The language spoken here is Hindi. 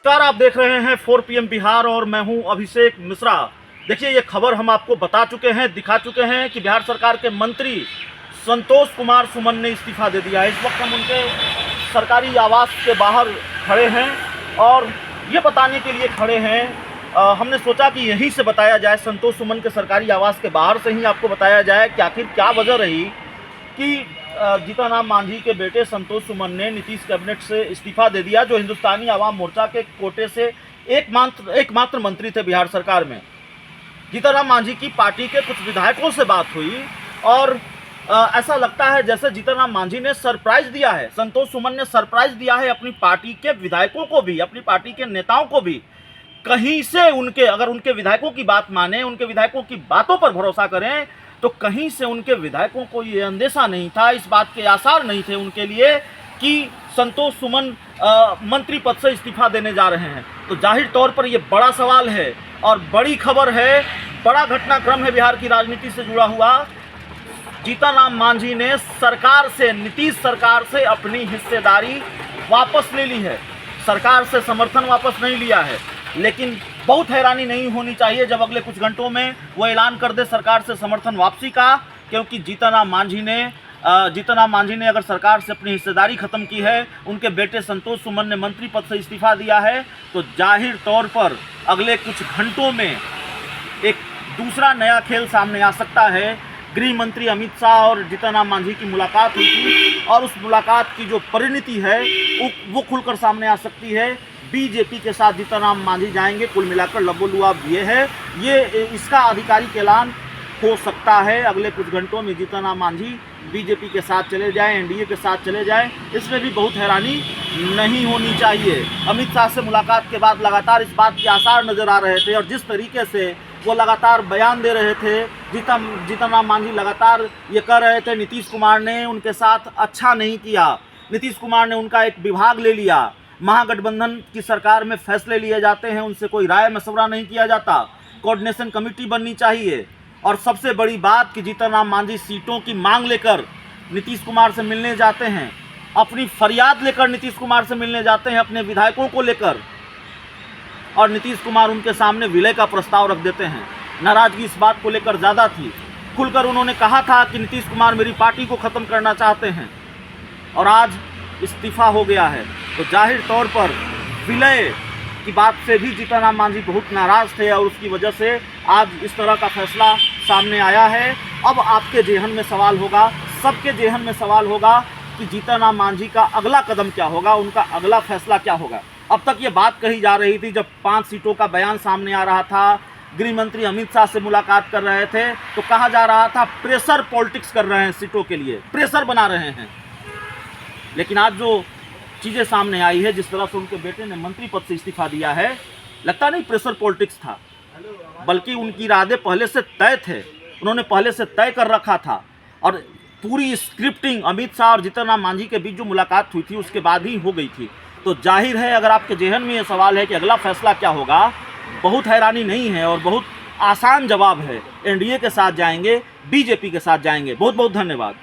नमस्कार, आप देख रहे हैं 4 PM बिहार और मैं हूं अभिषेक मिश्रा। देखिए, ये खबर हम आपको बता चुके हैं, दिखा चुके हैं कि बिहार सरकार के मंत्री संतोष कुमार सुमन ने इस्तीफा दे दिया है। इस वक्त हम उनके सरकारी आवास के बाहर खड़े हैं और ये बताने के लिए खड़े हैं, हमने सोचा कि यहीं से बताया जाए, संतोष सुमन के सरकारी आवास के बाहर से ही आपको बताया जाए कि आखिर क्या वजह रही कि जीतन राम मांझी के बेटे संतोष सुमन ने नीतीश कैबिनेट से इस्तीफा दे दिया, जो हिंदुस्तानी आवाम मोर्चा के कोटे से एकमात्र मंत्री थे बिहार सरकार में। जीतन राम मांझी की पार्टी के कुछ विधायकों से बात हुई और ऐसा लगता है जैसे जीतन राम मांझी ने सरप्राइज दिया है, संतोष सुमन ने सरप्राइज दिया है अपनी पार्टी के विधायकों को भी, अपनी पार्टी के नेताओं को भी। कहीं से अगर उनके विधायकों की बात माने, उनके विधायकों की बातों पर भरोसा करें, तो कहीं से उनके विधायकों को ये अंदेशा नहीं था, इस बात के आसार नहीं थे उनके लिए कि संतोष सुमन मंत्री पद से इस्तीफा देने जा रहे हैं। तो जाहिर तौर पर ये बड़ा सवाल है और बड़ी खबर है, बड़ा घटनाक्रम है बिहार की राजनीति से जुड़ा हुआ। जीतन राम मांझी ने नीतीश सरकार से अपनी हिस्सेदारी वापस ले ली है, सरकार से समर्थन वापस नहीं लिया है। लेकिन बहुत हैरानी नहीं होनी चाहिए जब अगले कुछ घंटों में वो ऐलान कर दे सरकार से समर्थन वापसी का, क्योंकि जीतन राम मांझी ने अगर सरकार से अपनी हिस्सेदारी खत्म की है, उनके बेटे संतोष सुमन ने मंत्री पद से इस्तीफा दिया है, तो जाहिर तौर पर अगले कुछ घंटों में एक दूसरा नया खेल सामने आ सकता है। गृह मंत्री अमित शाह और जीतन राम मांझी की मुलाकात हुई थी और उस मुलाकात की जो परिणति है वो खुलकर सामने आ सकती है। बीजेपी के साथ जीतन राम मांझी जाएंगे, कुल मिलाकर लबोलुआब ये इसका आधिकारिक ऐलान हो सकता है अगले कुछ घंटों में। जीतन राम मांझी बीजेपी के साथ चले जाएं, एनडीए के साथ चले जाएं, इसमें भी बहुत हैरानी नहीं होनी चाहिए। अमित शाह से मुलाकात के बाद लगातार इस बात के आसार नजर आ रहे थे और जिस तरीके से वो लगातार बयान दे रहे थे, जीतन राम मांझी लगातार ये कह रहे थे नीतीश कुमार ने उनके साथ अच्छा नहीं किया, नीतीश कुमार ने उनका एक विभाग ले लिया, महागठबंधन की सरकार में फैसले लिए जाते हैं, उनसे कोई राय मशवरा नहीं किया जाता, कोऑर्डिनेशन कमेटी बननी चाहिए। और सबसे बड़ी बात कि जीतन राम मांझी सीटों की मांग लेकर नीतीश कुमार से मिलने जाते हैं, अपनी फरियाद लेकर नीतीश कुमार से मिलने जाते हैं, अपने विधायकों को लेकर, और नीतीश कुमार उनके सामने विलय का प्रस्ताव रख देते हैं। नाराजगी इस बात को लेकर ज़्यादा थी, खुलकर उन्होंने कहा था कि नीतीश कुमार मेरी पार्टी को ख़त्म करना चाहते हैं और आज इस्तीफा हो गया है। तो जाहिर तौर पर विलय की बात से भी जीतन राम मांझी बहुत नाराज़ थे और उसकी वजह से आज इस तरह का फैसला सामने आया है। अब आपके जेहन में सवाल होगा, सबके जेहन में सवाल होगा कि जीतन राम मांझी का अगला कदम क्या होगा, उनका अगला फैसला क्या होगा। अब तक ये बात कही जा रही थी, जब 5 सीटों का बयान सामने आ रहा था, गृह मंत्री अमित शाह से मुलाकात कर रहे थे, तो कहा जा रहा था प्रेशर पॉलिटिक्स कर रहे हैं, सीटों के लिए प्रेशर बना रहे हैं। लेकिन आज जो चीज़ें सामने आई है, जिस तरह से उनके बेटे ने मंत्री पद से इस्तीफा दिया है, लगता नहीं प्रेशर पॉलिटिक्स था, बल्कि उनकी इरादे पहले से तय थे, उन्होंने पहले से तय कर रखा था। और पूरी स्क्रिप्टिंग अमित शाह और जीतन राम मांझी के बीच जो मुलाकात हुई थी उसके बाद ही हो गई थी। तो जाहिर है, अगर आपके जेहन में ये सवाल है कि अगला फैसला क्या होगा, बहुत हैरानी नहीं है और बहुत आसान जवाब है, एनडीए के साथ जाएंगे, बीजेपी के साथ जाएंगे। बहुत बहुत धन्यवाद।